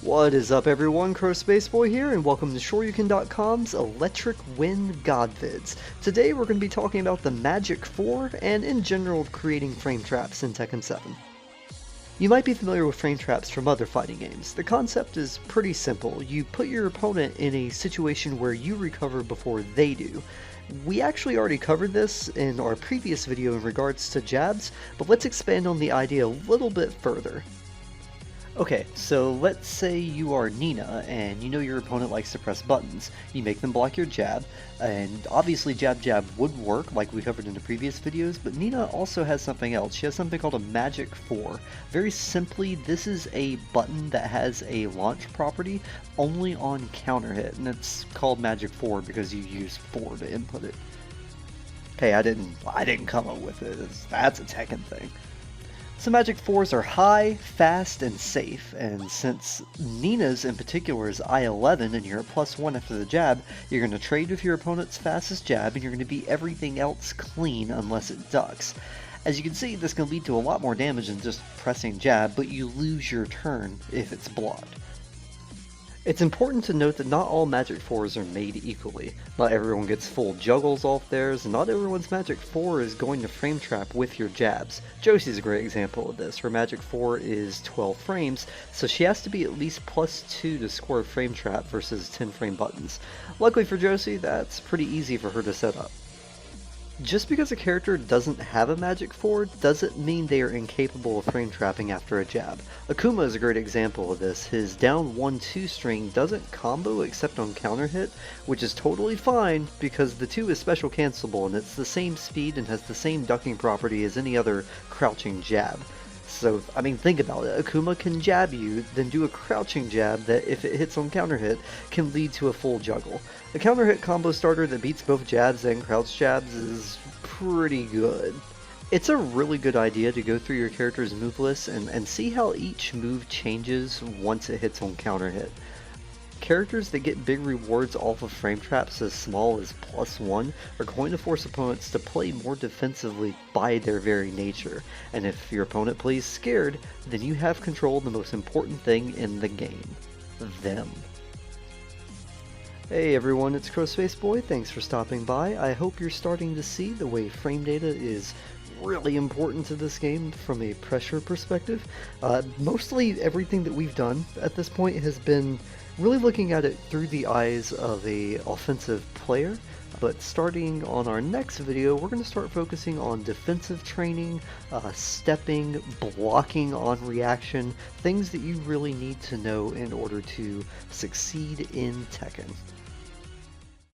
What is up everyone, Spaceboy here, and welcome to Shoryuken.com's Electric Wind God Vids. Today we're going to be talking about the Magic 4 and in general creating frame traps in Tekken 7. You might be familiar with frame traps from other fighting games. The concept is pretty simple. You put your opponent in a situation where you recover before they do. We actually already covered this in our previous video in regards to jabs, but let's expand on the idea a little bit further. Okay, so let's say you are Nina, and you know your opponent likes to press buttons. You make them block your jab, and obviously jab would work, like we covered in the previous videos, but Nina also has something else. She has something called a Magic 4. Very simply, this is a button that has a launch property only on counter hit, and it's called Magic 4 because you use 4 to input it. Hey, I didn't come up with it. That's a Tekken thing. So Magic 4s are high, fast, and safe, and since Nina's in particular is I-11 and you're at +1 after the jab, you're going to trade with your opponent's fastest jab and you're going to beat everything else clean unless it ducks. As you can see, this can lead to a lot more damage than just pressing jab, but you lose your turn if it's blocked. It's important to note that not all Magic 4s are made equally. Not everyone gets full juggles off theirs, and not everyone's Magic 4 is going to frame trap with your jabs. Josie's a great example of this. Her Magic 4 is 12 frames, so she has to be at least +2 to score a frame trap versus 10 frame buttons. Luckily for Josie, that's pretty easy for her to set up. Just because a character doesn't have a Magic 4 doesn't mean they are incapable of frame trapping after a jab. Akuma is a great example of this. His down 1-2 string doesn't combo except on counter hit, which is totally fine because the 2 is special cancelable and it's the same speed and has the same ducking property as any other crouching jab. So, I mean, think about it. Akuma can jab you, then do a crouching jab that, if it hits on counter hit, can lead to a full juggle. A counter hit combo starter that beats both jabs and crouch jabs is pretty good. It's a really good idea to go through your character's move list and see how each move changes once it hits on counter hit. Characters that get big rewards off of frame traps as small as +1 are going to force opponents to play more defensively by their very nature, and if your opponent plays scared, then you have control of the most important thing in the game, them. Hey everyone, it's Spaceboy. Thanks for stopping by. I hope you're starting to see the way frame data is really important to this game from a pressure perspective. Mostly everything that we've done at this point has been really looking at it through the eyes of a offensive player, but starting on our next video, we're going to start focusing on defensive training, stepping, blocking on reaction, things that you really need to know in order to succeed in Tekken.